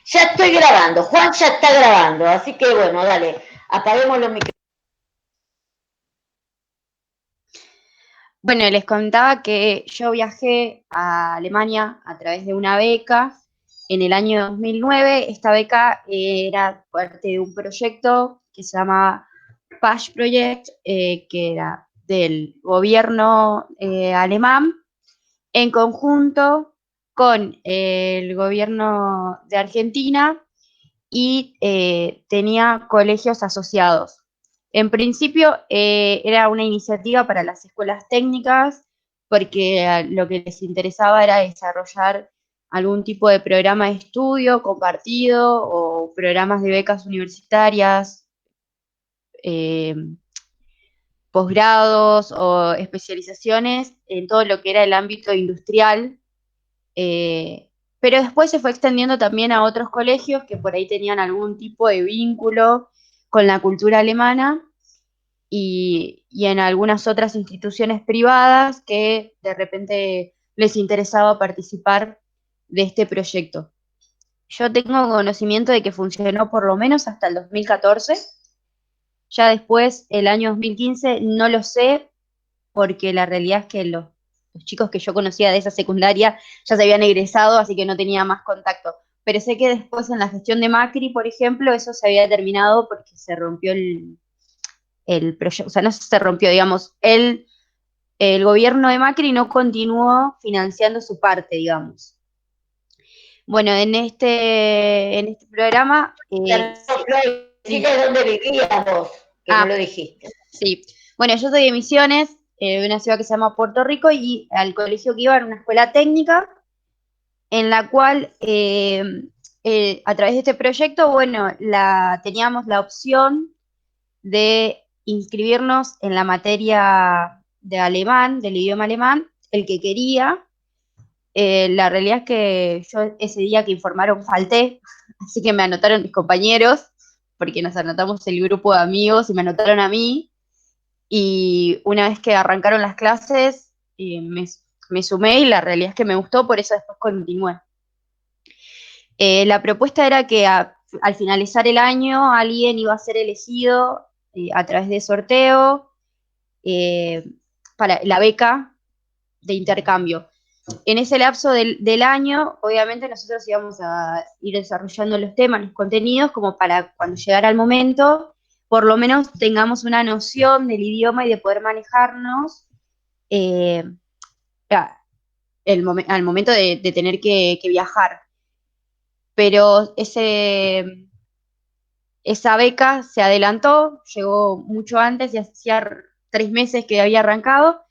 Ya estoy grabando, Juan ya está grabando, así que bueno, dale, apaguemos los micrófonos. Bueno, les contaba que yo viajé a Alemania a través de una beca en el año 2009. Esta beca era parte de un proyecto que se llama PASH Project, que era del gobierno alemán en conjunto con el gobierno de Argentina y tenía colegios asociados. En principio era una iniciativa para las escuelas técnicas porque lo que les interesaba era desarrollar algún tipo de programa de estudio compartido o programas de becas universitarias, eh, posgrados o especializaciones en todo lo que era el ámbito industrial. Pero después se fue extendiendo también a otros colegios que por ahí tenían algún tipo de vínculo con la cultura alemana y en algunas otras instituciones privadas que de repente les interesaba participar de este proyecto. Yo tengo conocimiento de que funcionó por lo menos hasta el 2014. Ya después, el año 2015, no lo sé, porque la realidad es que los chicos que yo conocía de esa secundaria ya se habían egresado, así que no tenía más contacto. Pero sé que después en la gestión de Macri, por ejemplo, eso se había terminado porque se rompió el proyecto, o sea, no se rompió, digamos, el gobierno de Macri no continuó financiando su parte, digamos. Bueno, en este programa, Decirles dónde vivías vos, que no ah, lo dijiste. sí. Bueno, yo soy de Misiones, de una ciudad que se llama Puerto Rico, y al colegio que iba era una escuela técnica en la cual a través de este proyecto, bueno, teníamos la opción de inscribirnos en la materia de alemán, del idioma alemán, el que quería. La realidad es que yo ese día que informaron falté, así que me anotaron mis compañeros, porque nos anotamos el grupo de amigos y me anotaron a mí. Y una vez que arrancaron las clases, me sumé y la realidad es que me gustó, por eso después continué. La propuesta era que al finalizar el año alguien iba a ser elegido a través de sorteo eh, para la beca de intercambio. En ese lapso del año, obviamente nosotros íbamos a ir desarrollando los temas, los contenidos, como para cuando llegara el momento, por lo menos tengamos una noción del idioma y de poder manejarnos eh, al momento de tener que viajar. Pero esa beca se adelantó, llegó mucho antes y hacía 3 meses que había arrancado,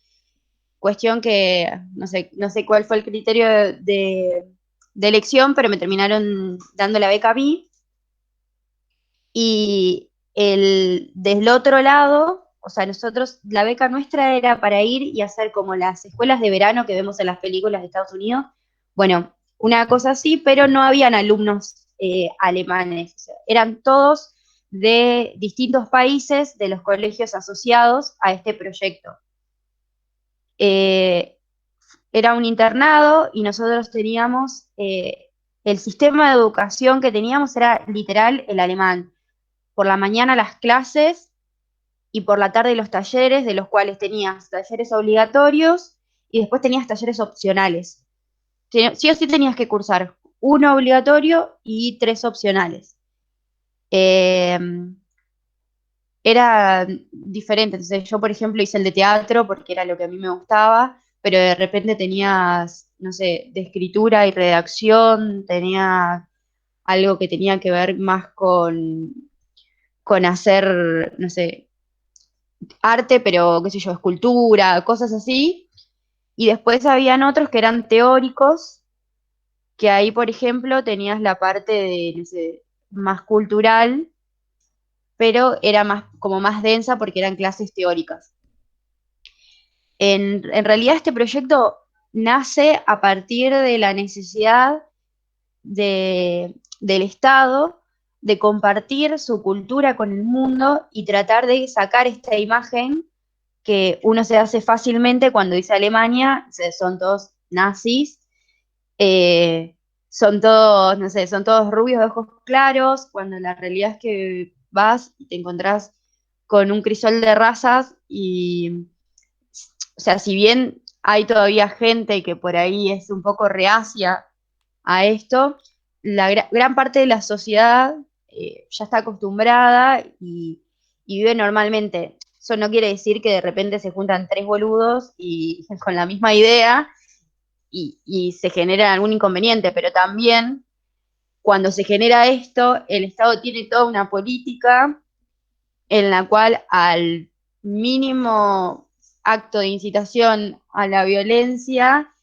cuestión que no sé cuál fue el criterio de elección, pero me terminaron dando la beca a mí. Y del otro lado, o sea, nosotros, la beca nuestra era para ir y hacer como las escuelas de verano que vemos en las películas de Estados Unidos. Bueno, una cosa así, pero no habían alumnos alemanes, o sea, eran todos de distintos países de los colegios asociados a este proyecto. Eh, Era un internado y nosotros teníamos, el sistema de educación que teníamos era literal el alemán. Por la mañana las clases y por la tarde los talleres, de los cuales tenías talleres obligatorios y después tenías talleres opcionales. Sí o sí tenías que cursar uno obligatorio y 3 opcionales. Eh, Era diferente. Entonces, yo, por ejemplo, hice el de teatro porque era lo que a mí me gustaba, pero de repente tenías, no sé, de escritura y redacción, tenía algo que tenía que ver más con hacer, no sé, arte, pero qué sé yo, escultura, cosas así. Y después habían otros que eran teóricos, que ahí, por ejemplo, tenías la parte de, no sé, más cultural, pero era más, como más densa porque eran clases teóricas. En realidad este proyecto nace a partir de la necesidad del Estado de compartir su cultura con el mundo y tratar de sacar esta imagen que uno se hace fácilmente cuando dice Alemania, son todos nazis, eh, son todos, no sé, son todos rubios de ojos claros, cuando la realidad es que vas y te encontrás con un crisol de razas y, o sea, si bien hay todavía gente que por ahí es un poco reacia a esto, la gran parte de la sociedad ya está acostumbrada y vive normalmente. Eso no quiere decir que de repente se juntan tres boludos y con la misma idea y se genera algún inconveniente, pero también cuando se genera esto, el Estado tiene toda una política en la cual al mínimo acto de incitación a la violencia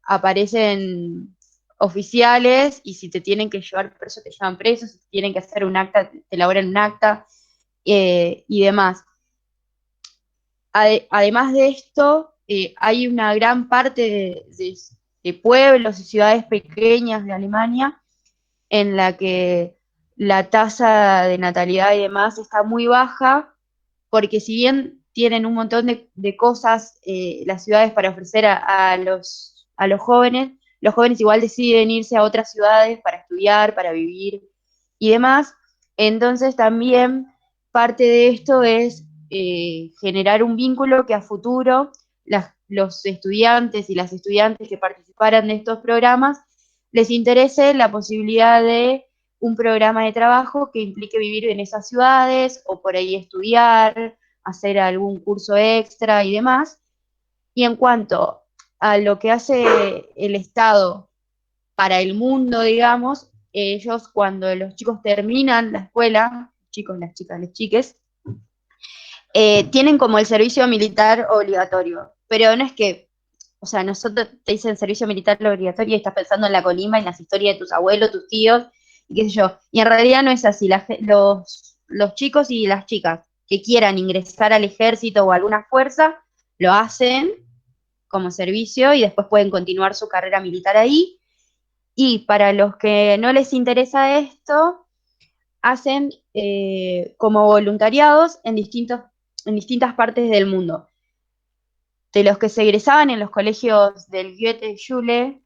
aparecen oficiales y si te tienen que llevar preso, te llevan preso, si te tienen que hacer un acta, te elaboran un acta y demás. Además de esto, hay una gran parte de pueblos y ciudades pequeñas de Alemania en la que la tasa de natalidad y demás está muy baja, porque si bien tienen un montón de cosas las ciudades para ofrecer a los jóvenes igual deciden irse a otras ciudades para estudiar, para vivir y demás. Entonces también parte de esto es generar un vínculo que a futuro los estudiantes y las estudiantes que participaran de estos programas les interese la posibilidad de un programa de trabajo que implique vivir en esas ciudades o por ahí estudiar, hacer algún curso extra y demás. Y en cuanto a lo que hace el Estado para el mundo, digamos, ellos cuando los chicos terminan la escuela, chicos, las chicas, las chiques, tienen como el servicio militar obligatorio, pero no es que, o sea, nosotros te dicen servicio militar obligatorio y estás pensando en la colima, en las historias de tus abuelos, tus tíos, y qué sé yo, y en realidad no es así, los chicos y las chicas que quieran ingresar al ejército o a alguna fuerza, lo hacen como servicio y después pueden continuar su carrera militar ahí, y para los que no les interesa esto, hacen como voluntariados en distintas partes del mundo. De los que se egresaban en los colegios del Goethe-Schule,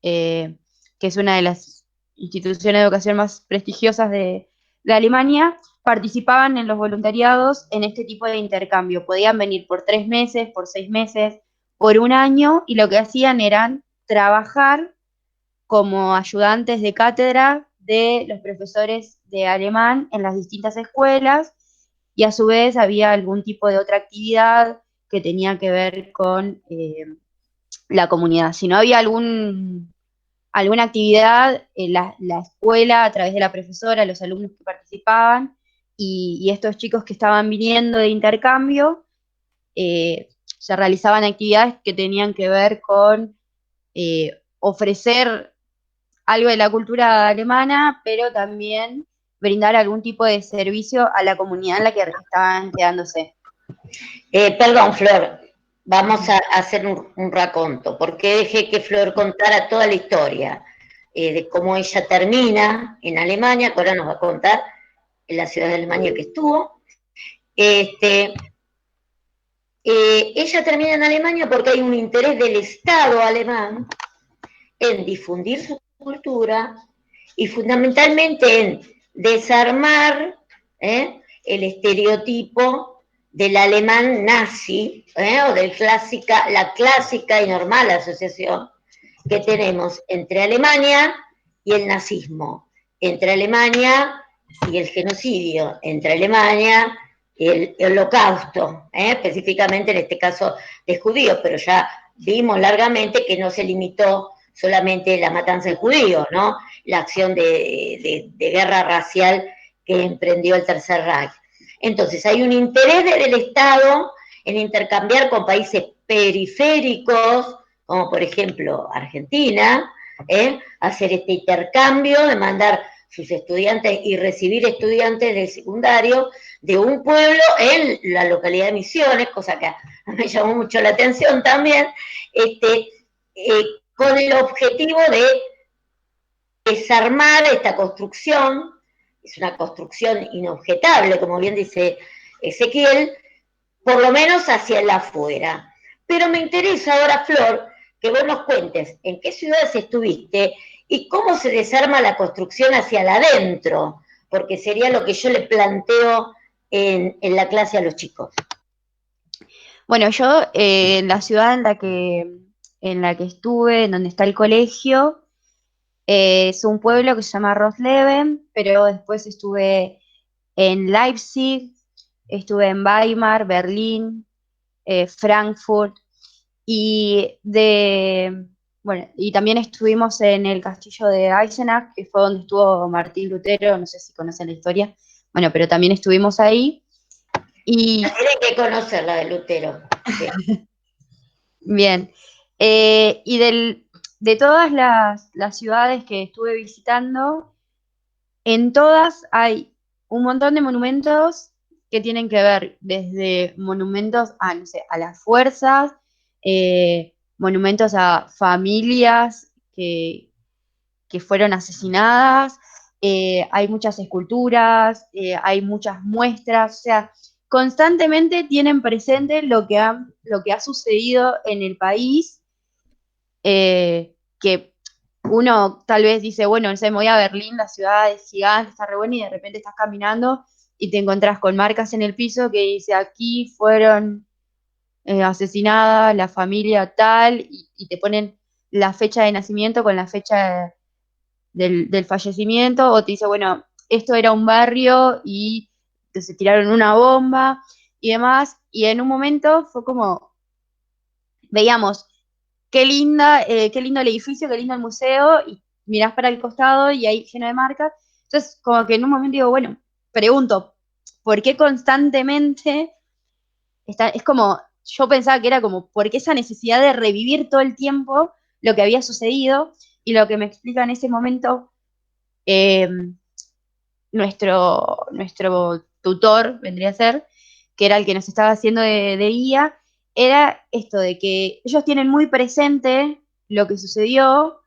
eh, que es una de las instituciones de educación más prestigiosas de Alemania, participaban en los voluntariados en este tipo de intercambio. Podían venir por 3 meses, por 6 meses, por un año, y lo que hacían eran trabajar como ayudantes de cátedra de los profesores de alemán en las distintas escuelas y a su vez había algún tipo de otra actividad que tenía que ver con la comunidad. Si no había alguna actividad, la escuela, a través de la profesora, los alumnos que participaban y estos chicos que estaban viniendo de intercambio, se realizaban actividades que tenían que ver con ofrecer algo de la cultura alemana, pero también brindar algún tipo de servicio a la comunidad en la que estaban quedándose. Perdón, Flor, vamos a hacer un raconto, porque dejé que Flor contara toda la historia de cómo ella termina en Alemania, que ahora nos va a contar en la ciudad de Alemania que estuvo. Ella termina en Alemania porque hay un interés del Estado alemán en difundir su cultura y fundamentalmente en desarmar el estereotipo del alemán nazi o la clásica y normal asociación que tenemos entre Alemania y el nazismo, entre Alemania y el genocidio, entre Alemania y el holocausto, específicamente en este caso de judíos, pero ya vimos largamente que no se limitó solamente la matanza de judíos, ¿no? La acción de guerra racial que emprendió el Tercer Reich. Entonces, hay un interés del Estado en intercambiar con países periféricos, como por ejemplo Argentina, hacer este intercambio de mandar sus estudiantes y recibir estudiantes del secundario de un pueblo en la localidad de Misiones, cosa que me llamó mucho la atención también, con el objetivo de desarmar esta construcción, es una construcción inobjetable, como bien dice Ezequiel, por lo menos hacia el afuera. Pero me interesa ahora, Flor, que vos nos cuentes en qué ciudades estuviste y cómo se desarma la construcción hacia el adentro, porque sería lo que yo le planteo en la clase a los chicos. Bueno, yo en la ciudad en la que estuve, en donde está el colegio, es un pueblo que se llama Rosleben, pero después estuve en Leipzig, estuve en Weimar, Berlín, Frankfurt, y bueno, y también estuvimos en el castillo de Eisenach, que fue donde estuvo Martín Lutero, no sé si conocen la historia, bueno, pero también estuvimos ahí. Y tienen que conocer la de Lutero. Sí. bien, y de todas las ciudades que estuve visitando, en todas hay un montón de monumentos que tienen que ver desde monumentos a, no sé, a las fuerzas, monumentos a familias que fueron asesinadas, hay muchas esculturas, hay muchas muestras, o sea, constantemente tienen presente lo que ha sucedido en el país, que uno tal vez dice, bueno, no sé, me voy a Berlín, la ciudad es gigante, está re buena, y de repente estás caminando y te encontrás con marcas en el piso que dice, aquí fueron asesinada la familia tal, y te ponen la fecha de nacimiento con la fecha del fallecimiento, o te dice, bueno, esto era un barrio y se tiraron una bomba y demás, y en un momento fue como, veíamos, qué lindo el edificio, qué lindo el museo, y mirás para el costado y hay lleno de marcas. Entonces, como que en un momento digo, bueno, pregunto, ¿por qué constantemente es como, yo pensaba que era como, ¿por qué esa necesidad de revivir todo el tiempo lo que había sucedido? Y lo que me explica en ese momento eh, nuestro tutor, vendría a ser, que era el que nos estaba haciendo de guía, era esto de que ellos tienen muy presente lo que sucedió,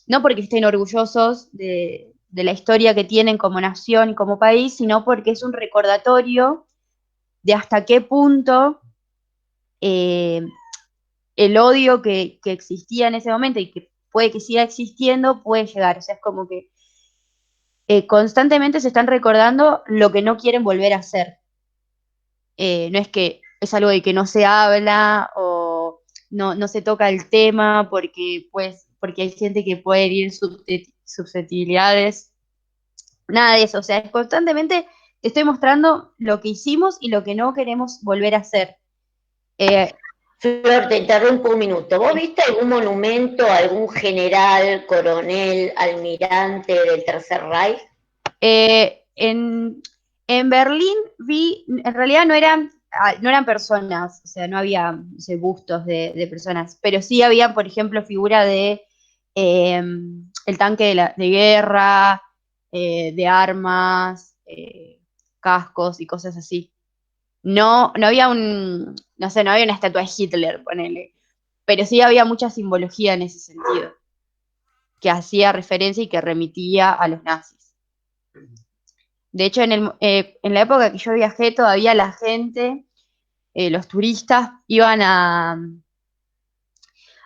no porque estén orgullosos de la historia que tienen como nación y como país, sino porque es un recordatorio de hasta qué punto eh, el odio que existía en ese momento y que puede que siga existiendo puede llegar. O sea, es como que constantemente se están recordando lo que no quieren volver a hacer. No es que es algo de que no se habla o no se toca el tema porque hay gente que puede herir susceptibilidades. Nada de eso. O sea, es constantemente te estoy mostrando lo que hicimos y lo que no queremos volver a hacer. Eh, Flor, te interrumpo un minuto. ¿Vos viste algún monumento, algún general, coronel, almirante del Tercer Reich? Eh, en, en Berlín vi, en realidad no eran personas, o sea, no había, no sé, bustos de personas, pero sí había, por ejemplo, figura de el tanque de guerra, de armas, cascos y cosas así. No había no sé, no había una estatua de Hitler, ponele, pero sí había mucha simbología en ese sentido, que hacía referencia y que remitía a los nazis. De hecho, en la época que yo viajé, todavía la gente, los turistas, iban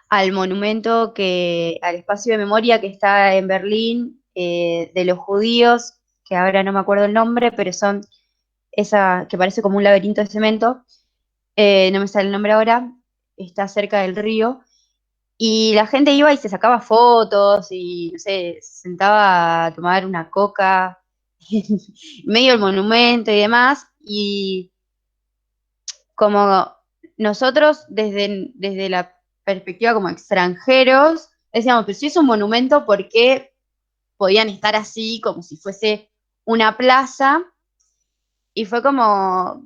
al monumento, al espacio de memoria que está en Berlín, de los judíos, que ahora no me acuerdo el nombre, pero son esa que parece como un laberinto de cemento, no me sale el nombre ahora, está cerca del río, y la gente iba y se sacaba fotos y, no sé, se sentaba a tomar una coca en medio del monumento y demás, y como nosotros desde la perspectiva como extranjeros, decíamos, pero si es un monumento, ¿por qué podían estar así como si fuese una plaza? Y fue como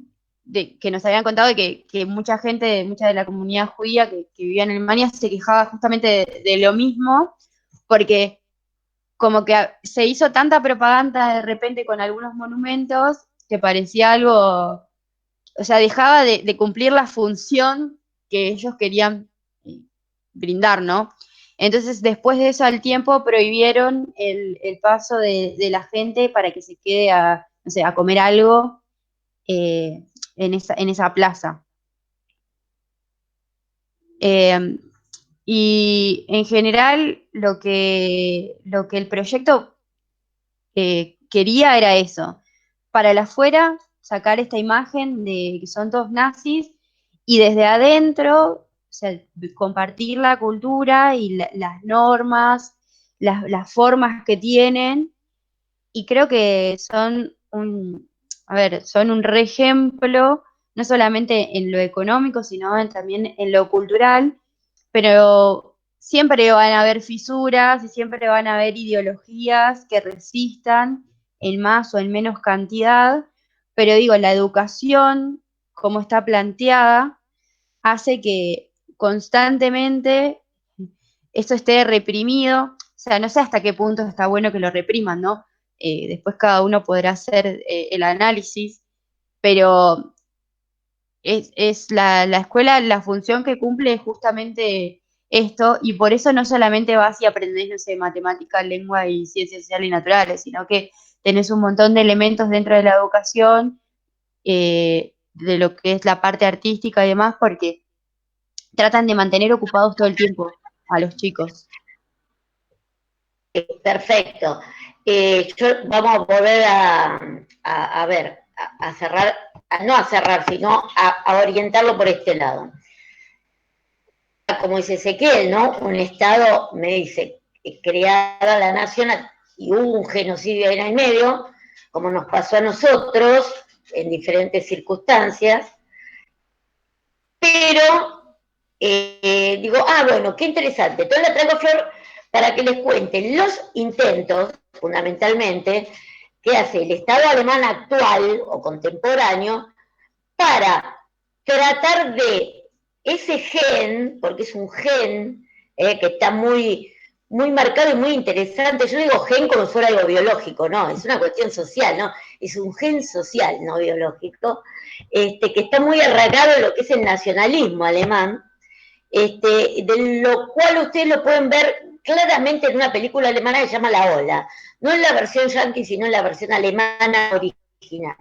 que nos habían contado que mucha gente, mucha de la comunidad judía que vivía en Alemania se quejaba justamente de lo mismo, porque como que se hizo tanta propaganda de repente con algunos monumentos que parecía algo, o sea, dejaba de cumplir la función que ellos querían brindar, ¿no? Entonces, después de eso, al tiempo, prohibieron el paso de la gente para que se quede no sé, a comer algo en esa plaza. Eh, Y en general lo que el proyecto quería era eso, para el afuera sacar esta imagen de que son todos nazis y desde adentro, o sea, compartir la cultura y las normas, las formas que tienen, y creo que a ver, son un re ejemplo, no solamente en lo económico, sino también en lo cultural, pero siempre van a haber fisuras y siempre van a haber ideologías que resistan en más o en menos cantidad, pero digo, la educación, como está planteada, hace que constantemente esto esté reprimido. O sea, no sé hasta qué punto está bueno que lo repriman, ¿no? Después cada uno podrá hacer el análisis, pero es la escuela, la función que cumple es justamente esto, y por eso no solamente vas y aprendés, no sé, matemática, lengua y ciencias sociales y naturales, sino que tenés un montón de elementos dentro de la educación, de lo que es la parte artística y demás, porque tratan de mantener ocupados todo el tiempo a los chicos. Perfecto. Vamos a volver a ver, a cerrar, no a cerrar, sino a orientarlo por este lado. Como dice Ezequiel, ¿no? Un Estado, me dice, creada la nación y hubo un genocidio ahí en el medio, como nos pasó a nosotros en diferentes circunstancias, pero digo, bueno, qué interesante. Entonces la traigo Flor para que les cuenten los intentos, fundamentalmente, que hace el Estado alemán actual o contemporáneo para tratar de ese gen, porque es un gen que está muy marcado y muy interesante. Yo digo gen como si fuera algo biológico, no, es una cuestión social, ¿no? Es un gen social, no biológico, que está muy arraigado en lo que es el nacionalismo alemán, de lo cual ustedes lo pueden ver claramente en una película alemana que se llama La Ola, no en la versión yankee, sino en la versión alemana original.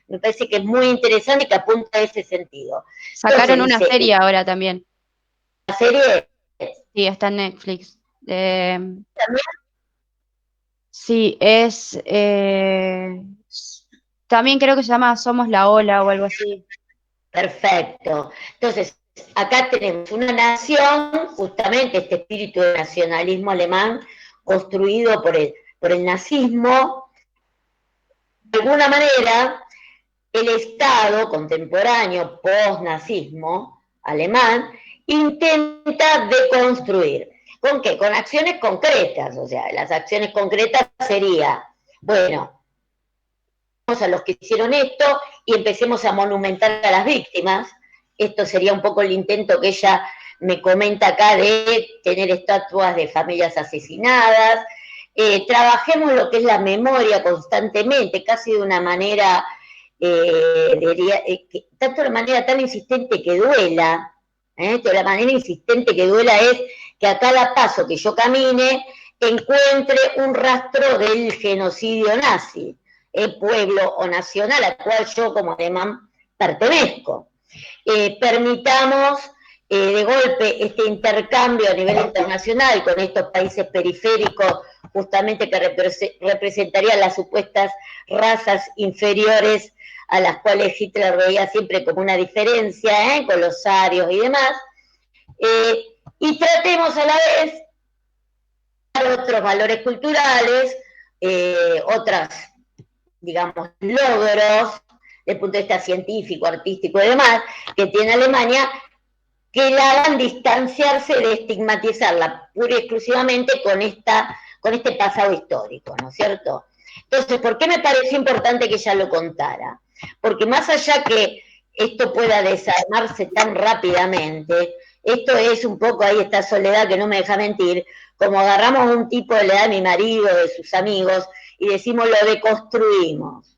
Me parece que es muy interesante y que apunta a ese sentido. Entonces Sacaron una dice, serie ahora también. la serie Sí, está en Netflix. también Sí, también crén que se llama Somos la Ola o algo así. perfecto. Entonces, acá tenemos una nación, justamente este espíritu de nacionalismo alemán construido por el nazismo, de alguna manera el Estado contemporáneo, post-nazismo alemán, intenta deconstruir. ¿Con qué? Con acciones concretas. O sea, las acciones concretas sería, bueno, vamos a los que hicieron esto y empecemos a monumentar a las víctimas. Esto sería un poco el intento que ella me comenta acá de tener estatuas de familias asesinadas. Trabajemos lo que es la memoria constantemente, casi de una manera tanto de manera tan insistente que duela, de la manera insistente que duela es que a cada paso que yo camine encuentre un rastro del genocidio nazi, pueblo o nacional al cual yo como alemán pertenezco. Permitamos de golpe este intercambio a nivel internacional con estos países periféricos justamente que representarían las supuestas razas inferiores a las cuales Hitler veía siempre como una diferencia con los arios y demás, y tratemos a la vez otros valores culturales, otras, digamos, logros desde el punto de vista científico, artístico y demás, que tiene Alemania, que la hagan distanciarse de estigmatizarla pura y exclusivamente con este pasado histórico, ¿no es cierto? Entonces, ¿por qué me pareció importante que ella lo contara? Porque más allá que esto pueda desarmarse tan rápidamente, esto es un poco, ahí está Soledad que no me deja mentir, como agarramos a un tipo de la edad de mi marido, de sus amigos, y decimos lo deconstruimos.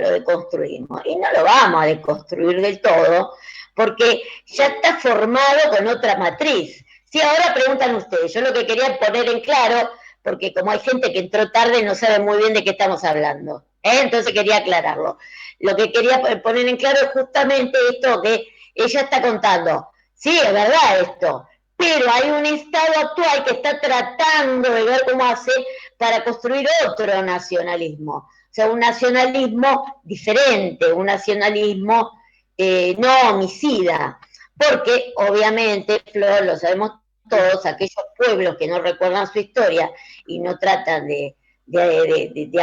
Lo deconstruimos. Y no lo vamos a deconstruir del todo, porque ya está formado con otra matriz. Si ahora preguntan ustedes, yo lo que quería poner en claro, porque como hay gente que entró tarde y no sabe muy bien de qué estamos hablando, entonces quería aclararlo. Lo que quería poner en claro es justamente esto que ella está contando. Sí, es verdad esto, pero hay un Estado actual que está tratando de ver cómo hace para construir otro nacionalismo, o sea, un nacionalismo diferente, un nacionalismo no homicida, porque obviamente, Flor, lo sabemos todos, aquellos pueblos que no recuerdan su historia y no tratan de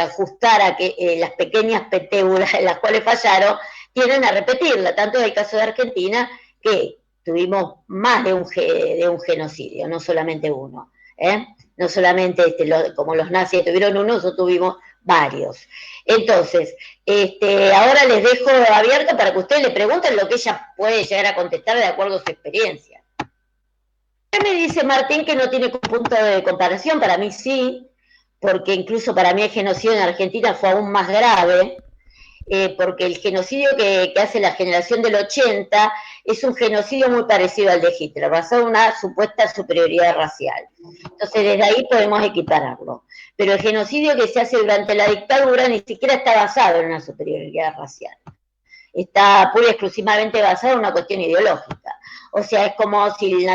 ajustar a que las pequeñas petéulas en las cuales fallaron, tienden a repetirla, tanto es el caso de Argentina, que tuvimos más de un genocidio, no solamente uno, ¿eh? No solamente como los nazis tuvieron uno, nosotros tuvimos varios. Entonces, ahora les dejo abierto para que ustedes le pregunten lo que ella puede llegar a contestar de acuerdo a su experiencia. Me dice Martín que no tiene punto de comparación, para mí sí, porque incluso para mí el genocidio en Argentina fue aún más grave, porque el genocidio que hace la generación del 80 es un genocidio muy parecido al de Hitler, basado en una supuesta superioridad racial. Entonces, desde ahí podemos equipararlo. Pero el genocidio que se hace durante la dictadura ni siquiera está basado en una superioridad racial. Está pura y exclusivamente basado en una cuestión ideológica. O sea, es como si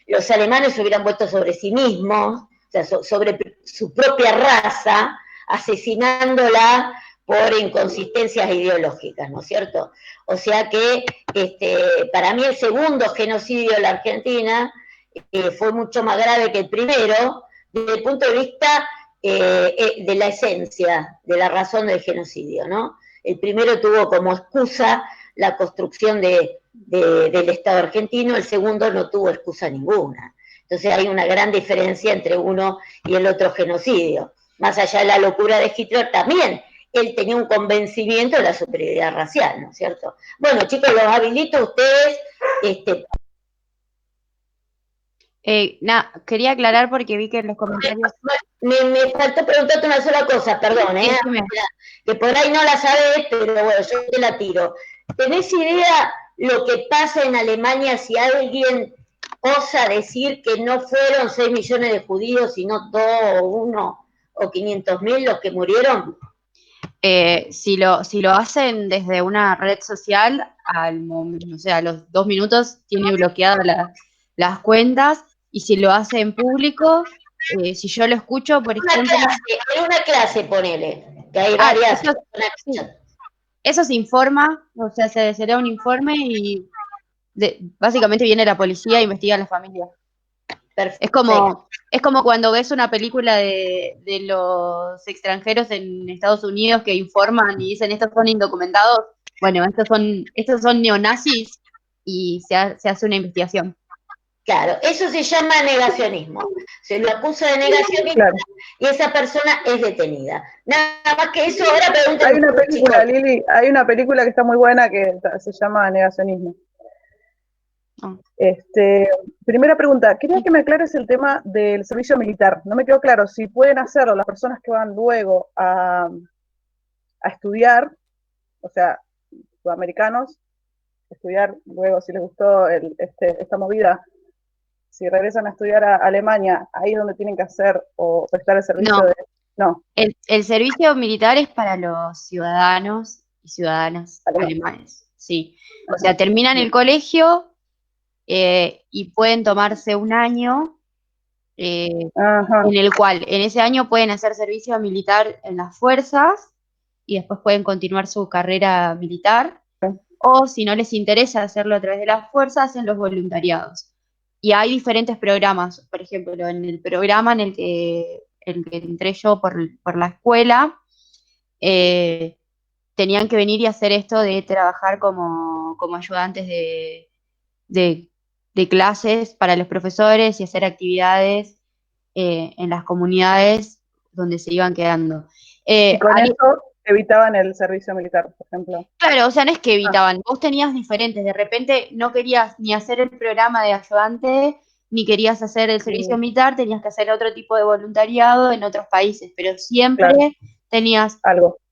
los alemanes se hubieran vuelto sobre sí mismos, o sea, sobre su propia raza, asesinándola por inconsistencias ideológicas, ¿no es cierto? O sea que para mí el segundo genocidio de la Argentina fue mucho más grave que el primero, desde el punto de vista de la esencia, de la razón del genocidio, ¿no? El primero tuvo como excusa la construcción del Estado argentino, el segundo no tuvo excusa ninguna. Entonces hay una gran diferencia entre uno y el otro genocidio. Más allá de la locura de Hitler, también él tenía un convencimiento de la superioridad racial, ¿no es cierto? Bueno, chicos, los habilito a ustedes. Quería aclarar porque vi que en los comentarios... Me faltó preguntarte una sola cosa, perdón, que por ahí no la sabes, pero bueno, yo te la tiro. ¿Tenés idea lo que pasa en Alemania si alguien osa decir que no fueron 6 millones de judíos, sino 2 o 1 o 500.000 los que murieron? Si lo hacen desde una red social, o sea, a los 2 minutos tiene bloqueadas las cuentas, y si lo hace en público, si yo lo escucho, por ejemplo... En una clase, ponele, que hay varias... Eso se informa, o sea, se da un informe y básicamente viene la policía e investiga a la familia. Perfecto. Es como cuando ves una película de los extranjeros en Estados Unidos que informan y dicen estos son indocumentados. Bueno, estos son neonazis y se hace una investigación. Claro, eso se llama negacionismo. Se lo acusa de negacionismo, claro, y esa persona es detenida. Nada más que eso, ahora pregunten. Hay una película, chicos. Lili, hay una película que está muy buena que se llama Negacionismo. Primera pregunta, quería que me aclares el tema del servicio militar. No me quedó claro si pueden hacerlo las personas que van luego a estudiar, o sea, sudamericanos, estudiar luego, si les gustó esta movida, si regresan a estudiar a Alemania, ahí es donde tienen que hacer o prestar el servicio No. El servicio militar es para los ciudadanos y ciudadanas alemanes, sí. O sea, terminan el colegio y pueden tomarse un año en el cual, en ese año pueden hacer servicio militar en las fuerzas y después pueden continuar su carrera militar, o si no les interesa hacerlo a través de las fuerzas, hacen los voluntariados. Y hay diferentes programas, por ejemplo, en el programa en el que entré yo por la escuela, tenían que venir y hacer esto de trabajar como ayudantes de clases para los profesores y hacer actividades en las comunidades donde se iban quedando. Y con eso evitaban el servicio militar, por ejemplo. Claro, o sea, no es que evitaban, vos tenías diferentes, de repente no querías ni hacer el programa de ayudante, ni querías hacer el servicio militar, tenías que hacer otro tipo de voluntariado en otros países, pero siempre tenías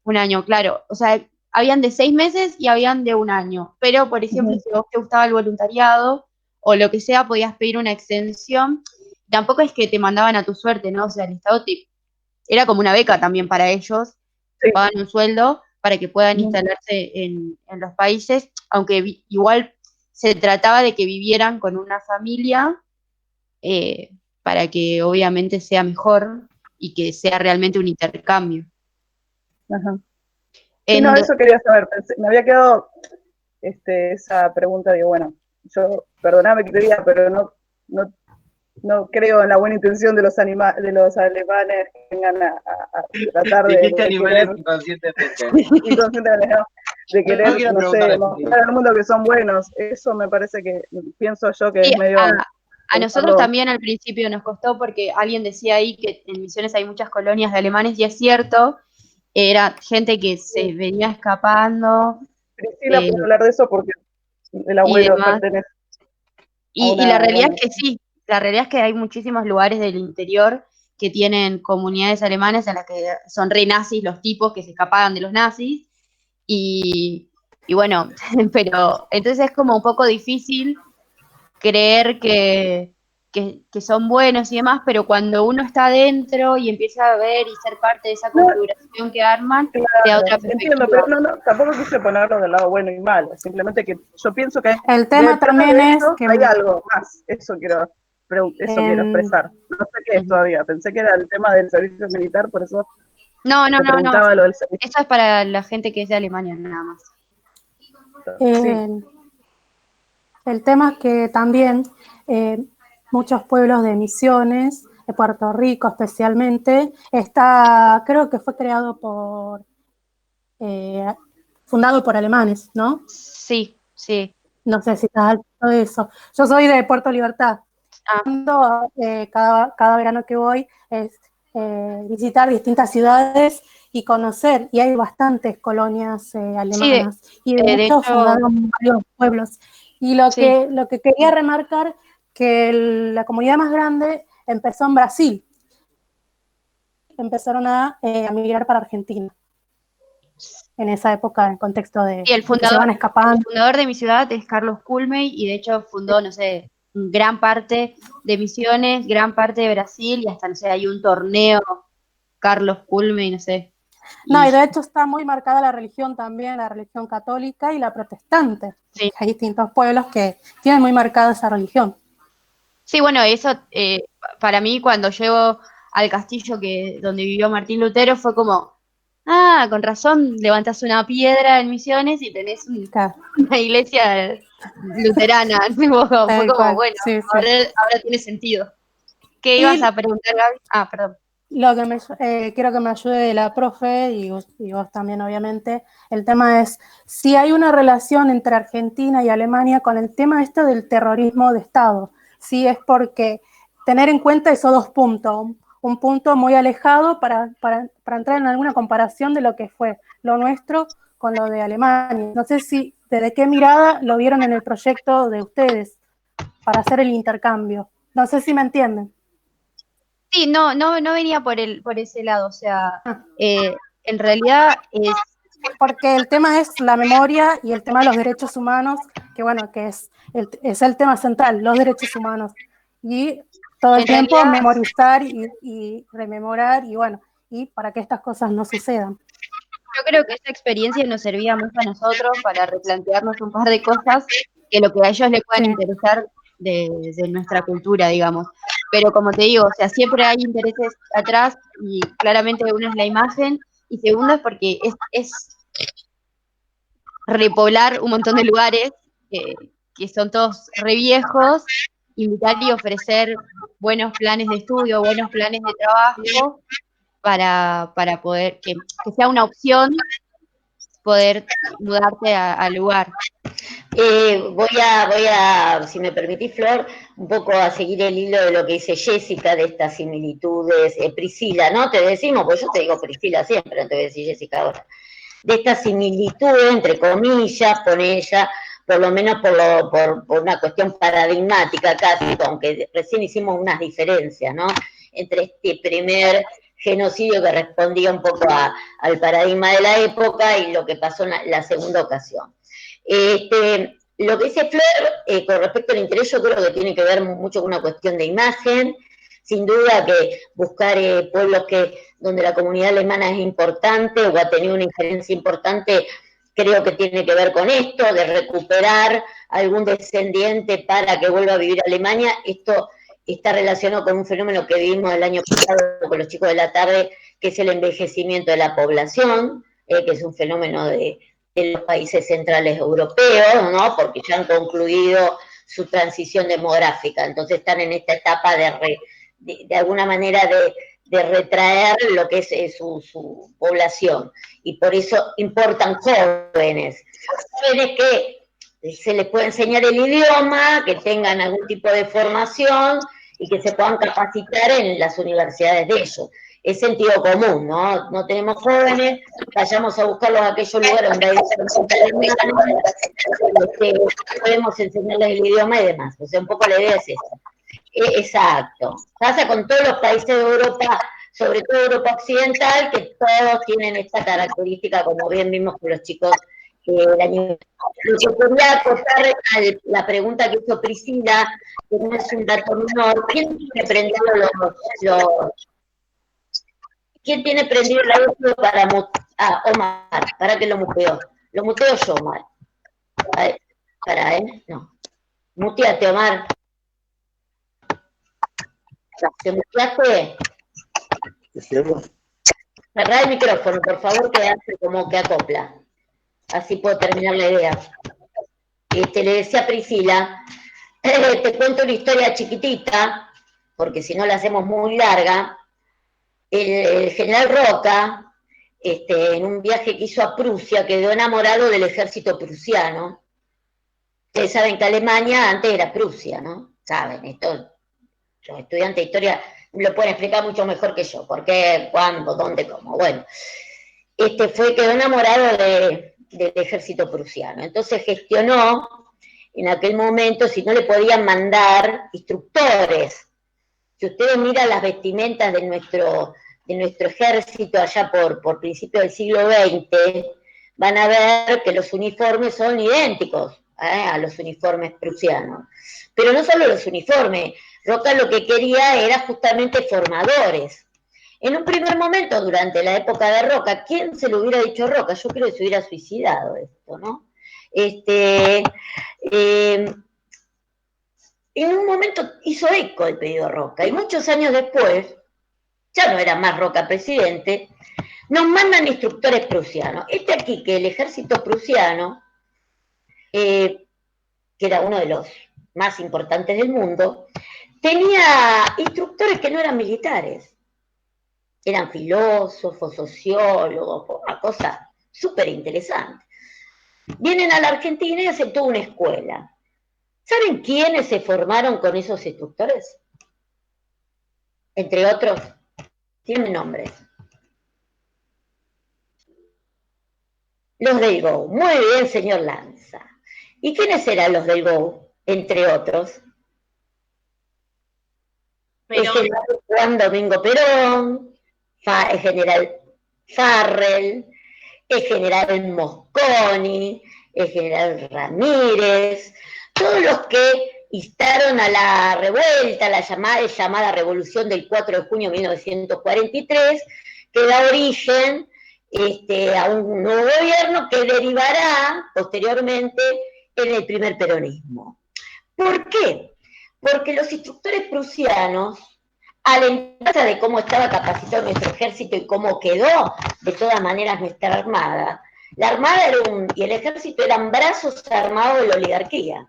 un año, claro. O sea, habían de 6 meses y habían de un año, pero por ejemplo, si vos te gustaba el voluntariado o lo que sea, podías pedir una extensión. Tampoco es que te mandaban a tu suerte, ¿no? O sea, el Estado era como una beca también para ellos, pagan un sueldo para que puedan instalarse en los países, aunque igual se trataba de que vivieran con una familia para que obviamente sea mejor y que sea realmente un intercambio. Ajá. Sí, no, eso quería saber. Me había quedado esa pregunta, digo, bueno, yo, perdoname que te diga, pero no creo en la buena intención de los alemanes que vengan a tratar de animales querer, inconscientemente. de querer, no sé, mostrar al mundo que son buenos. Eso me parece que, pienso yo, que Sí, es medio... a nosotros también al principio nos costó porque alguien decía ahí que en Misiones hay muchas colonias de alemanes, y es cierto, era gente que se venía escapando. Priscila puede hablar de eso porque el abuelo pertenece y la realidad es que sí, la realidad es que hay muchísimos lugares del interior que tienen comunidades alemanas en las que son re nazis los tipos que se escapaban de los nazis, y bueno, pero entonces es como un poco difícil creer que son buenos y demás, pero cuando uno está adentro y empieza a ver y ser parte de esa configuración que arman, claro, te da otra perspectiva. Entiendo, pero no, tampoco quise ponerlo del lado bueno y malo, simplemente que yo pienso que el tema también es que hay algo más, eso quiero expresar. No sé qué es todavía, pensé que era el tema del servicio militar, por eso no. Lo del servicio. Eso es para la gente que es de Alemania, nada más. El tema es que también muchos pueblos de Misiones, de Puerto Rico especialmente, creo que fue creado fundado por alemanes, ¿no? Sí. No sé si estás al tanto de eso. Yo soy de Puerto Libertad. Cada verano que voy es visitar distintas ciudades y conocer, y hay bastantes colonias alemanas, y de hecho fundaron varios pueblos. Y lo que quería remarcar, que la comunidad más grande empezó en Brasil. Empezaron a migrar para Argentina. En esa época, en contexto de que se van escapando. El fundador de mi ciudad es Carlos Culmey, y de hecho fundó, no sé, gran parte de Misiones, gran parte de Brasil, y hasta, no sé, hay un torneo Carlos Culmey, no sé. No, y de hecho está muy marcada la religión también, la religión católica y la protestante. Sí. Hay distintos pueblos que tienen muy marcada esa religión. Sí, bueno, eso para mí cuando llego al castillo donde vivió Martín Lutero fue como, con razón, levantas una piedra en Misiones y tenés una iglesia luterana. Fue como, bueno, sí. Ahora tiene sentido. ¿Qué ibas a preguntar, Gaby? Perdón. Lo que quiero que me ayude la profe, y vos también obviamente, el tema es si hay una relación entre Argentina y Alemania con el tema del terrorismo de Estado. Si es porque tener en cuenta esos dos puntos, un punto muy alejado para entrar en alguna comparación de lo que fue lo nuestro con lo de Alemania. No sé si desde qué mirada lo vieron en el proyecto de ustedes para hacer el intercambio. No sé si me entienden. Sí, no venía por ese lado, o sea, en realidad es... Porque el tema es la memoria y el tema de los derechos humanos, que bueno, que es el tema central, los derechos humanos. Y todo el tiempo realidad, memorizar y rememorar, y bueno, y para que estas cosas no sucedan. Yo creo que esa experiencia nos servía mucho a nosotros para replantearnos un par de cosas que lo que a ellos les puedan interesar de nuestra cultura, digamos. Pero como te digo, o sea, siempre hay intereses atrás, y claramente uno es la imagen, y segundo es porque es repoblar un montón de lugares que son todos re viejos, invitar y ofrecer buenos planes de estudio, buenos planes de trabajo, para poder que sea una opción poder mudarte al lugar. Voy a, si me permitís, Flor, un poco a seguir el hilo de lo que dice Jessica, de estas similitudes, Priscila, ¿no? Te decimos, pues yo te digo Priscila siempre, no te voy a decir Jessica ahora, de esta similitud, entre comillas, con ella, por lo menos por una cuestión paradigmática casi, aunque recién hicimos unas diferencias, ¿no? Entre este primer genocidio que respondía un poco al paradigma de la época y lo que pasó en la segunda ocasión. Lo que dice Flor, con respecto al interés, yo creo que tiene que ver mucho con una cuestión de imagen. Sin duda que buscar pueblos donde la comunidad alemana es importante o ha tenido una injerencia importante, creo que tiene que ver con esto, de recuperar algún descendiente para que vuelva a vivir a Alemania. Esto está relacionado con un fenómeno que vimos el año pasado con los chicos de la tarde, que es el envejecimiento de la población, que es un fenómeno de los países centrales europeos, ¿no? Porque ya han concluido su transición demográfica, entonces están en esta etapa de alguna manera de retraer lo que es su población, y por eso importan jóvenes que se les puede enseñar el idioma, que tengan algún tipo de formación y que se puedan capacitar en las universidades de ellos. Es sentido común, ¿no? No tenemos jóvenes, vayamos a buscarlos a aquellos lugares donde hay podemos enseñarles el idioma y demás. O sea, un poco la idea es esa. Exacto. Pasa con todos los países de Europa, sobre todo Europa Occidental, que todos tienen esta característica, como bien vimos con los chicos el año. Lo que quería acotar a la pregunta que hizo Priscila, que no es un dato menor, ¿quién tiene prendido ¿quién tiene prendido el audio para Omar? Para que lo muteo. Lo muteo yo, Omar. No. Muteate, Omar. ¿Te muteaste? Cerrá el micrófono, por favor, que hace como que acopla. Así puedo terminar la idea. Le decía a Priscila, te cuento una historia chiquitita, porque si no la hacemos muy larga. El general Roca, en un viaje que hizo a Prusia, quedó enamorado del ejército prusiano. Ustedes saben que Alemania antes era Prusia, ¿no? Saben, esto los estudiantes de historia lo pueden explicar mucho mejor que yo. ¿Por qué? ¿Cuándo? ¿Dónde? ¿Cómo? Bueno, quedó enamorado del ejército prusiano. Entonces gestionó, en aquel momento, si no le podían mandar instructores. Si ustedes miran las vestimentas de nuestro ejército allá por principios del siglo XX, van a ver que los uniformes son idénticos a los uniformes prusianos. Pero no solo los uniformes, Roca lo que quería era justamente formadores. En un primer momento, durante la época de Roca, ¿quién se lo hubiera dicho a Roca? Yo creo que se hubiera suicidado esto, ¿no? En un momento hizo eco el pedido de Roca, y muchos años después, ya no era más Roca presidente, nos mandan instructores prusianos. Aquí que el ejército prusiano, que era uno de los más importantes del mundo, tenía instructores que no eran militares, eran filósofos, sociólogos, una cosa súper interesante. Vienen a la Argentina y hacen toda una escuela. ¿Saben quiénes se formaron con esos instructores? Entre otros, tienen nombres. Los del GO. Muy bien, señor Lanza. ¿Y quiénes eran los del GO? Entre otros. El general Juan Domingo Perón, el general Farrell, el general Mosconi, el general Ramírez, todos los que instaron a la revuelta, la llamada revolución del 4 de junio de 1943, que da origen a un nuevo gobierno que derivará posteriormente en el primer peronismo. ¿Por qué? Porque los instructores prusianos, a la entrada de cómo estaba capacitado nuestro ejército y cómo quedó de todas maneras nuestra armada, la armada y el ejército eran brazos armados de la oligarquía,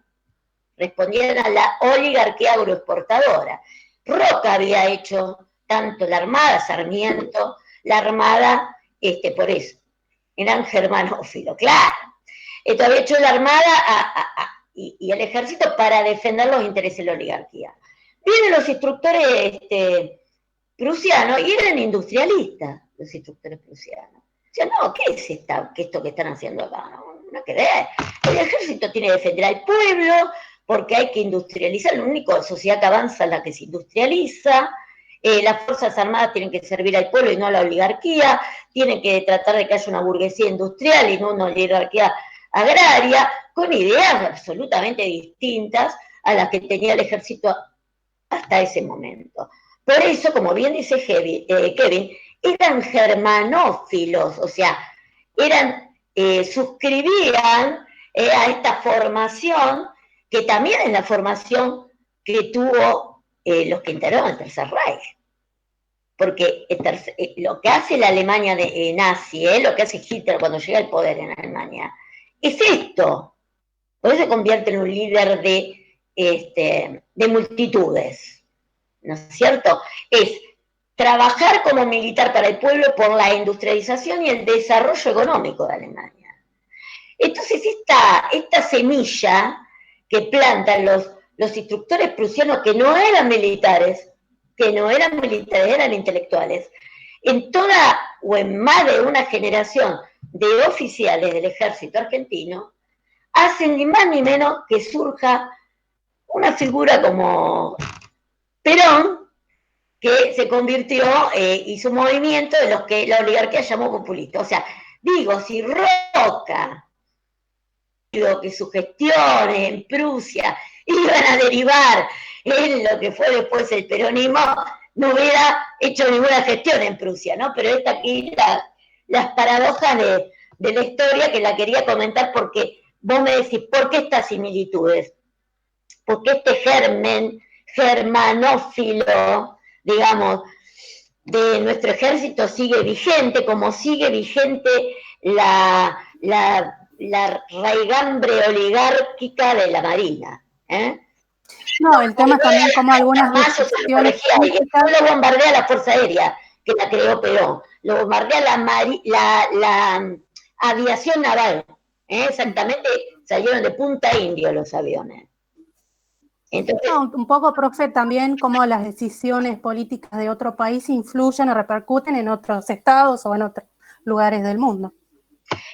respondían a la oligarquía agroexportadora. Roca había hecho tanto la armada, Sarmiento, la armada, por eso, eran germanófilos, claro. Esto había hecho la armada y el ejército para defender los intereses de la oligarquía. Vienen los instructores prusianos y eran industrialistas, los instructores prusianos. O sea, no, ¿qué es esto que están haciendo acá? No que ver. El ejército tiene que defender al pueblo porque hay que industrializar. La única sociedad que avanza es la que se industrializa. Las Fuerzas Armadas tienen que servir al pueblo y no a la oligarquía. Tienen que tratar de que haya una burguesía industrial y no una oligarquía agraria, con ideas absolutamente distintas a las que tenía el ejército hasta ese momento. Por eso, como bien dice Kevin, eran germanófilos, o sea, suscribían a esta formación, que también es la formación que tuvo los que integraron el Tercer Reich. Porque lo que hace la Alemania nazi, lo que hace Hitler cuando llega al poder en Alemania, es esto. Por eso se convierte en un líder de multitudes, ¿no es cierto? Es trabajar como militar para el pueblo por la industrialización y el desarrollo económico de Alemania. Entonces esta semilla que plantan los instructores prusianos que no eran militares, eran intelectuales, en toda o en más de una generación de oficiales del ejército argentino, hacen ni más ni menos que surja una figura como Perón, que se convirtió, hizo un movimiento de los que la oligarquía llamó populista. O sea, digo, si Roca, que sus gestiones en Prusia iban a derivar en lo que fue después el peronismo, no hubiera hecho ninguna gestión en Prusia, ¿no? Pero esta aquí, las paradojas de la historia, que la quería comentar porque vos me decís, ¿por qué estas similitudes? Porque este germanófilo, digamos, de nuestro ejército sigue vigente, como sigue vigente la raigambre oligárquica de la Marina. No, el tema es también como algunas decisiones políticas. No lo bombardea la Fuerza Aérea, que la creó Perón, lo bombardea la aviación naval. Exactamente, salieron de Punta Indio los aviones. Entonces, No, un poco, profe, también cómo las decisiones políticas de otro país influyen o repercuten en otros estados o en otros lugares del mundo.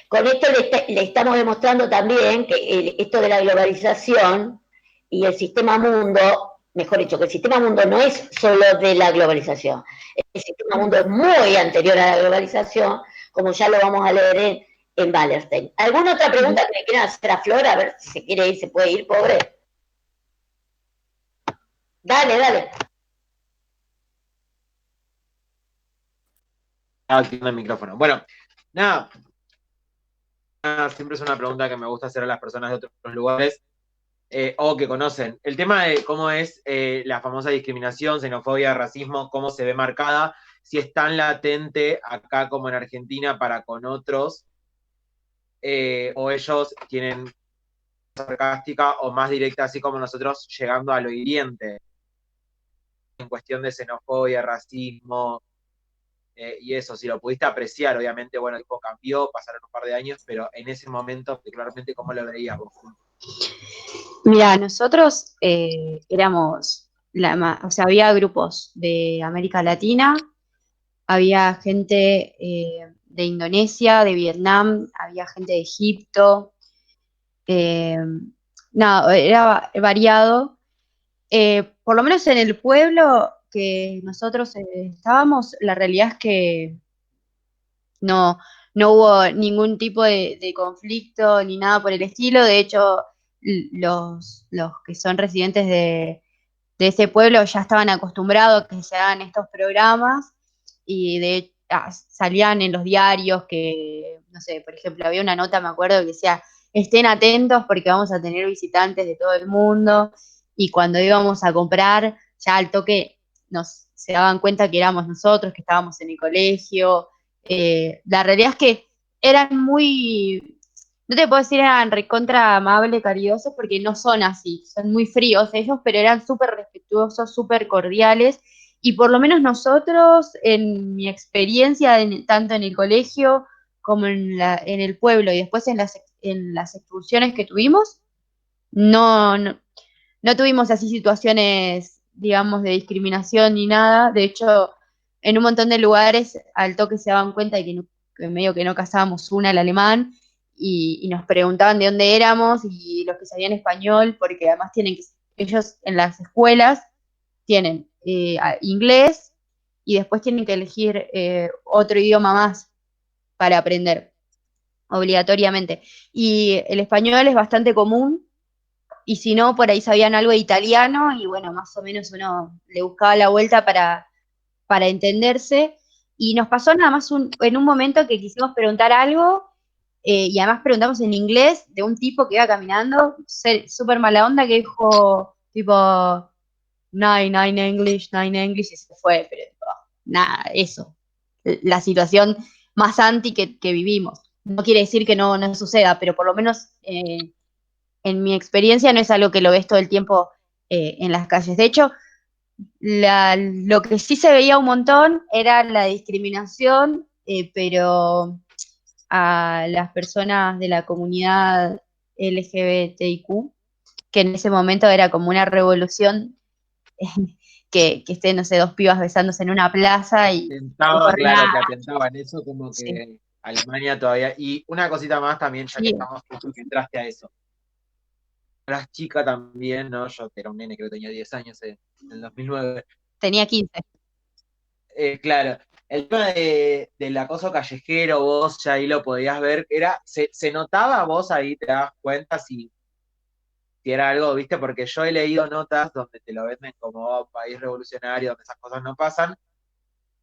Con esto le estamos demostrando también que esto de la globalización y el sistema mundo, mejor dicho, que el sistema mundo no es solo de la globalización. El sistema mundo es muy anterior a la globalización, como ya lo vamos a leer en Wallerstein. ¿Alguna otra pregunta que le quieran hacer a Flora? A ver si se quiere ir, se puede ir, pobre. Dale. Activando el micrófono. Bueno, nada, siempre es una pregunta que me gusta hacer a las personas de otros lugares o que conocen. El tema de cómo es la famosa discriminación, xenofobia, racismo, cómo se ve marcada, si es tan latente acá como en Argentina para con otros, o ellos tienen sarcástica o más directa, así como nosotros, llegando a lo hiriente en cuestión de xenofobia, racismo, y eso, si lo pudiste apreciar, obviamente, bueno, el tiempo cambió, pasaron un par de años, pero en ese momento, particularmente, ¿cómo lo veías vos? Mira, nosotros éramos, o sea, había grupos de América Latina, había gente de Indonesia, de Vietnam, había gente de Egipto, nada, era variado. Por lo menos en el pueblo que nosotros estábamos, la realidad es que no hubo ningún tipo de conflicto ni nada por el estilo. De hecho, los que son residentes de ese pueblo ya estaban acostumbrados a que se hagan estos programas y salían en los diarios que, no sé, por ejemplo, había una nota, me acuerdo, que decía, estén atentos porque vamos a tener visitantes de todo el mundo, y cuando íbamos a comprar, ya al toque se daban cuenta que éramos nosotros, que estábamos en el colegio. La realidad es que eran muy, no te puedo decir eran recontra amables, caridosos, porque no son así, son muy fríos ellos, pero eran súper respetuosos, súper cordiales, y por lo menos nosotros, en mi experiencia, tanto en el colegio como en el pueblo, y después en las excursiones que tuvimos, no tuvimos así situaciones, digamos, de discriminación ni nada. De hecho, en un montón de lugares al toque se daban cuenta de que medio que no casábamos el alemán, y nos preguntaban de dónde éramos y los que sabían español, porque además ellos en las escuelas tienen inglés y después tienen que elegir otro idioma más para aprender, obligatoriamente. Y el español es bastante común, y si no, por ahí sabían algo de italiano, y bueno, más o menos uno le buscaba la vuelta para entenderse. Y nos pasó nada más en un momento que quisimos preguntar algo, y además preguntamos en inglés de un tipo que iba caminando, súper mala onda, que dijo, tipo, nine English, y se fue, pero nada, eso. La situación más anti que vivimos. No quiere decir que no suceda, pero por lo menos en mi experiencia no es algo que lo ves todo el tiempo en las calles. De hecho, lo que sí se veía un montón era la discriminación, pero a las personas de la comunidad LGBTIQ, que en ese momento era como una revolución que estén, no sé, dos pibas besándose en una plaza y Atentaba, por claro, nada. que atentaban eso, como Sí. que Alemania todavía. Y una cosita más también, ya que Sí. estamos, justo que entraste a eso. Eras chica también, ¿no? Yo era un nene, creo que tenía 10 años en el 2009. Tenía 15. Claro, el tema del acoso callejero, vos ya ahí lo podías ver, se notaba vos ahí, te dabas cuenta si era algo, ¿viste? Porque yo he leído notas donde te lo venden como país revolucionario, donde esas cosas no pasan,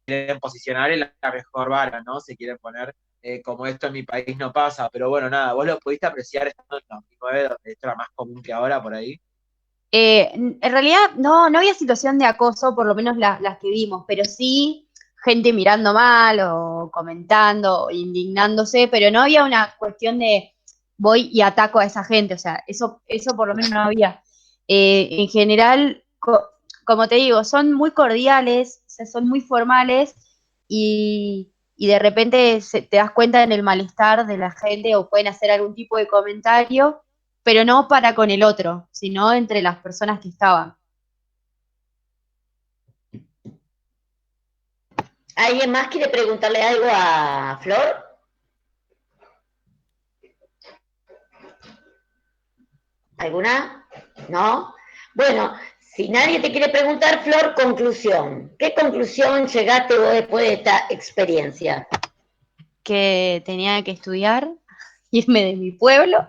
quieren posicionar en la mejor vara, ¿no? Se quieren poner como esto en mi país no pasa, pero bueno, nada, vos lo pudiste apreciar estando en 2009, donde esto era más común que ahora por ahí. En realidad no había situación de acoso, por lo menos las que vimos, pero sí gente mirando mal o comentando o indignándose, pero no había una cuestión de voy y ataco a esa gente, o sea, eso por lo menos no había. En general, como te digo, son muy cordiales, o sea, son muy formales y de repente te das cuenta en el malestar de la gente o pueden hacer algún tipo de comentario, pero no para con el otro, sino entre las personas que estaban. ¿Alguien más quiere preguntarle algo a Flor? ¿Alguna? ¿No? Bueno, si nadie te quiere preguntar, Flor, conclusión. ¿Qué conclusión llegaste vos después de esta experiencia? Que tenía que estudiar, irme de mi pueblo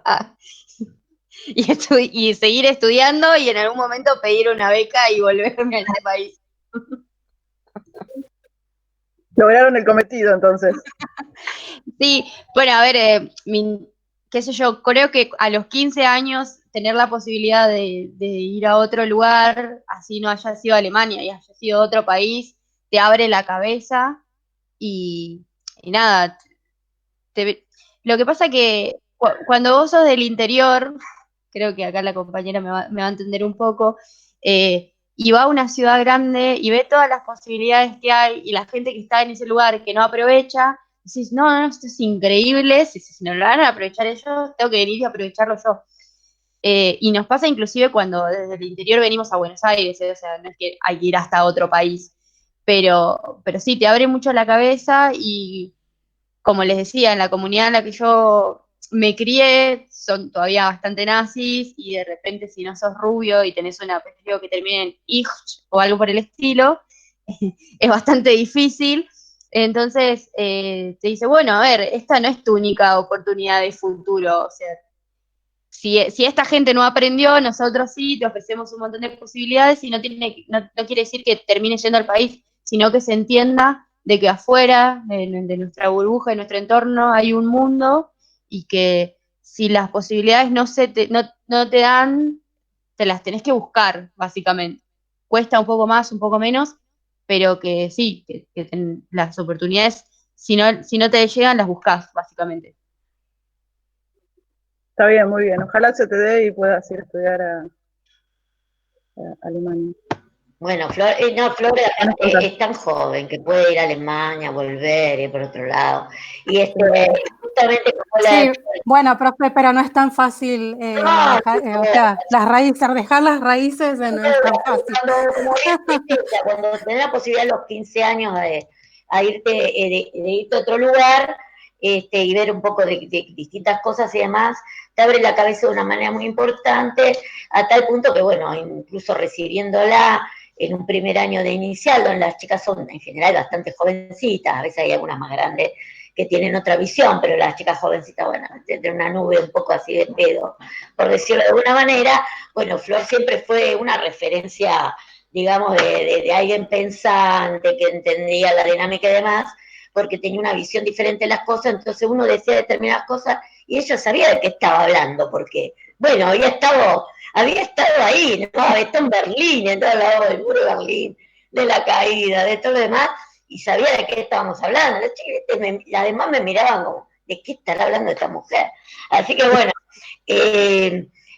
y seguir estudiando y en algún momento pedir una beca y volverme a este país. Lograron el cometido, entonces. Sí, bueno, a ver, qué sé yo, creo que a los 15 años tener la posibilidad de ir a otro lugar, así no haya sido Alemania y haya sido otro país, te abre la cabeza y nada, lo que pasa que cuando vos sos del interior, creo que acá la compañera me va a entender un poco, y va a una ciudad grande y ve todas las posibilidades que hay y la gente que está en ese lugar que no aprovecha, decís, no, esto es increíble, si no lo van a aprovechar ellos, tengo que venir y aprovecharlo yo. Y nos pasa inclusive cuando desde el interior venimos a Buenos Aires, o sea, no es que hay que ir hasta otro país, pero sí, te abre mucho la cabeza y como les decía, en la comunidad en la que yo me crié son todavía bastante nazis y de repente si no sos rubio y tenés un apellido que termine en ich o algo por el estilo, es bastante difícil. Entonces te dice, bueno, a ver, esta no es tu única oportunidad de futuro, o sea, si esta gente no aprendió, nosotros sí, te ofrecemos un montón de posibilidades y no quiere decir que termine yendo al país, sino que se entienda de que afuera, de nuestra burbuja, de nuestro entorno, hay un mundo y que si las posibilidades no te dan, te las tenés que buscar, básicamente. Cuesta un poco más, un poco menos, pero que sí, las oportunidades, si no te llegan, las buscas, básicamente. Está bien, muy bien. Ojalá se te dé y puedas ir a estudiar a Alemania. Bueno, Flor, Flor es tan joven que puede ir a Alemania, volver, ir por otro lado. Y justamente como Sí, bueno, profe, pero no es tan fácil o sea, dejar las raíces no es tan fácil. Cuando tenés la posibilidad a los 15 años de irte a otro lugar y ver un poco de distintas cosas y demás, te abre la cabeza de una manera muy importante, a tal punto que, bueno, incluso recibiéndola en un primer año de inicial, donde las chicas son en general bastante jovencitas, a veces hay algunas más grandes que tienen otra visión, pero las chicas jovencitas, bueno, de una nube un poco así de pedo, por decirlo de alguna manera, bueno, Flor siempre fue una referencia, digamos, de alguien pensante, que entendía la dinámica y demás, porque tenía una visión diferente de las cosas, entonces uno decía determinadas cosas y ella sabía de qué estaba hablando, porque Bueno, había estado ahí, ¿no? Había estado en Berlín, en todo el lado del muro de Berlín, de la caída, de todo lo demás, y sabía de qué estábamos hablando. Los chiquitos además me miraban como, ¿de qué estará hablando esta mujer? Así que bueno,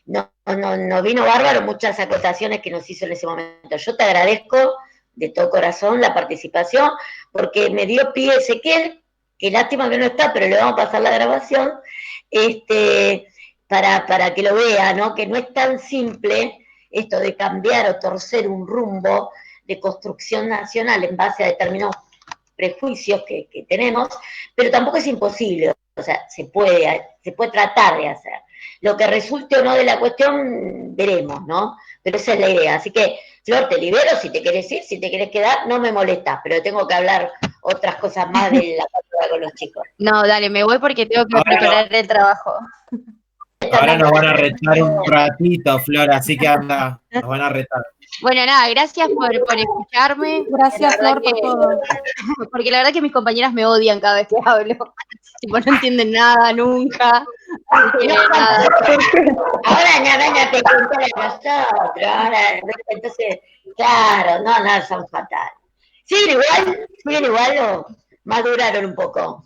nos vino bárbaro muchas acotaciones que nos hizo en ese momento. Yo te agradezco de todo corazón la participación, porque me dio pie Ezequiel, que lástima que no está, pero le vamos a pasar la grabación, para que lo vea, ¿no? Que no es tan simple esto de cambiar o torcer un rumbo de construcción nacional en base a determinados prejuicios que tenemos, pero tampoco es imposible, o sea, se puede tratar de hacer. Lo que resulte o no de la cuestión, veremos, ¿no? Pero esa es la idea. Así que, Flor, te libero, si te querés ir, si te querés quedar, no me molestas, pero tengo que hablar otras cosas más de la cultura con los chicos. No, dale, me voy porque tengo que preparar el trabajo. Ahora nos van a retar un ratito, Flor, así que anda, nos van a retar. Bueno, nada, gracias por escucharme. Gracias, Flor, por todo. Porque la verdad que mis compañeras me odian cada vez que hablo. Tipo, no entienden nada nunca. Nada. Ahora nada te cuento a nosotros, ahora, entonces, claro, no, son fatales. Siguen igual o maduraron un poco.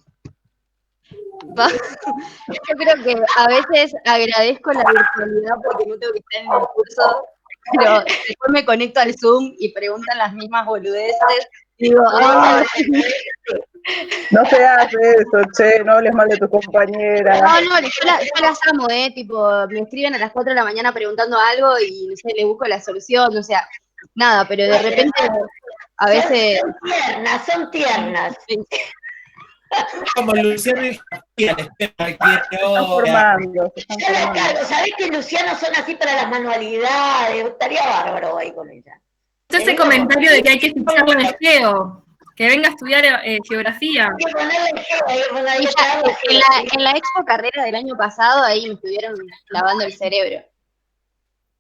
Yo creo que a veces agradezco la virtualidad porque no tengo que estar en el curso, pero después me conecto al Zoom y preguntan las mismas boludeces. Digo, No se hace eso, che, no hables mal de tu compañera. no, yo las amo, tipo, me escriben a las 4 de la mañana preguntando algo y, no sé, le busco la solución, o sea, nada, pero de repente, a veces... Son tiernas. Como Luciano y Javier, Están formando. Yo la cargo, ¿sabés que Luciano son así para las manualidades? Estaría bárbaro ahí con ella. Ese comentario de que hay que ficharlo en el geo, que venga a estudiar geografía. Hay que ponerle geo, hay que ponerle En la expo carrera del año pasado, ahí me estuvieron lavando el cerebro.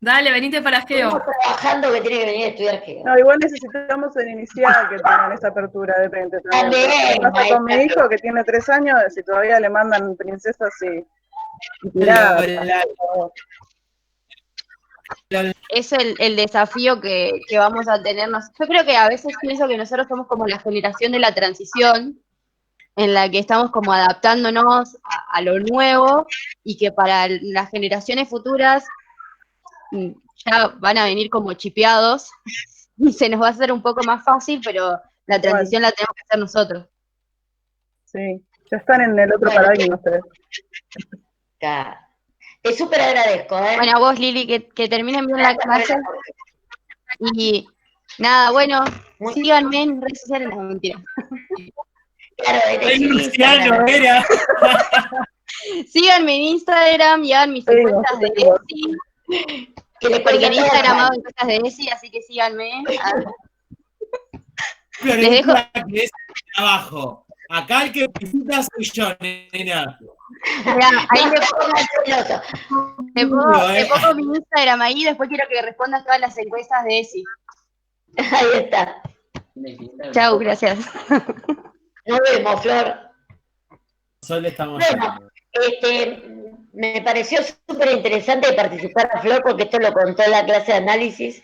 Dale, venite para geo. Estamos trabajando que tiene que venir a estudiar geo. No, igual necesitamos en inicial que tengan esa apertura de repente. También, ¿Qué pasa con mi hijo que tiene 3 años? Si todavía le mandan princesas y tiradas. Es el desafío que vamos a tenernos. Yo creo que a veces pienso que nosotros somos como la generación de la transición, en la que estamos como adaptándonos a lo nuevo y que para las generaciones futuras ya van a venir como chipeados y se nos va a hacer un poco más fácil, pero la transición la tenemos que hacer nosotros. Sí, ya están en el otro paradigma ustedes. Claro. Te súper agradezco, ¿eh? Bueno, a vos, Lili, que terminen bien la clase. Y nada, bueno, síganme en redes sociales, no, mentira. Claro, ¡Ay, Luciano, era! Síganme en Instagram y hagan mis encuestas de ESI. Porque en Instagram hago encuestas de ESI, así que síganme. Les dejo abajo. Acá el que visita soy yo, nena. Mirá, ahí te pongo mi Instagram ahí, después quiero que respondas todas las encuestas de ESI. Ahí está. Chau, gracias. Nos vemos, Flor. Solo estamos bueno, me pareció súper interesante participar a Flor porque esto lo contó en la clase de análisis.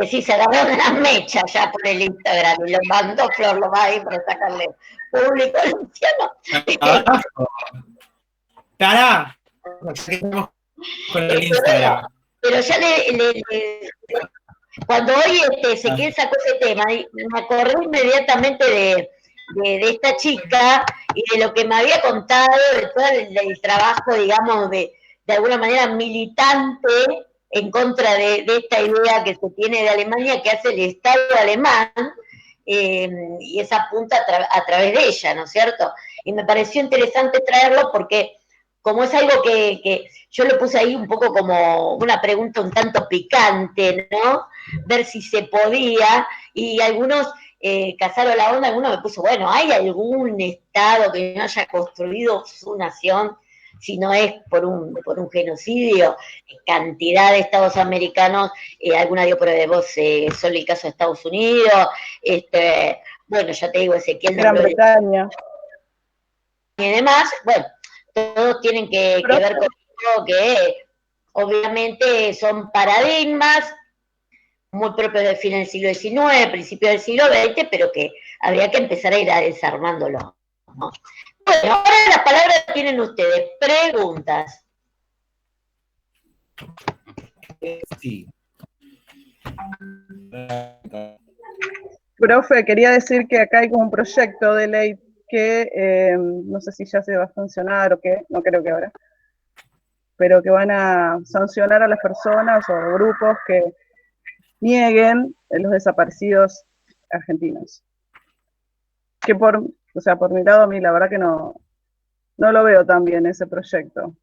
Sí, se agarraron las mechas ya por el Instagram y lo mandó Flor, lo va a ir para sacarle público a Luciano. ¡Tará! Con el Instagram. Pero ya cuando hoy Ezequiel sacó ese tema, me acordé inmediatamente de esta chica y de lo que me había contado, de todo el trabajo, digamos, de alguna manera militante en contra de esta idea que se tiene de Alemania, que hace el Estado alemán, y esa apunta a través de ella, ¿no es cierto? Y me pareció interesante traerlo porque como es algo que yo lo puse ahí un poco como una pregunta un tanto picante, ¿no? Ver si se podía, y algunos cazaron la onda, algunos me puso, bueno, ¿hay algún Estado que no haya construido su nación si no es por un genocidio? Cantidad de Estados americanos, alguna dio prueba de voz, solo el caso de Estados Unidos, bueno, ya te digo, Ezequiel Gran Bretaña. Y demás, bueno, todos tienen que ver con algo que obviamente son paradigmas muy propios del fin del siglo XIX, principios del siglo XX, pero que habría que empezar a ir desarmándolo, ¿no? Bueno, ahora la palabra tienen ustedes. Preguntas. Sí. Profe, quería decir que acá hay como un proyecto de ley que no sé si ya se va a sancionar o qué, no creo que ahora, pero que van a sancionar a las personas o grupos que nieguen los desaparecidos argentinos. Que por mi lado a mí la verdad que no lo veo tan bien ese proyecto.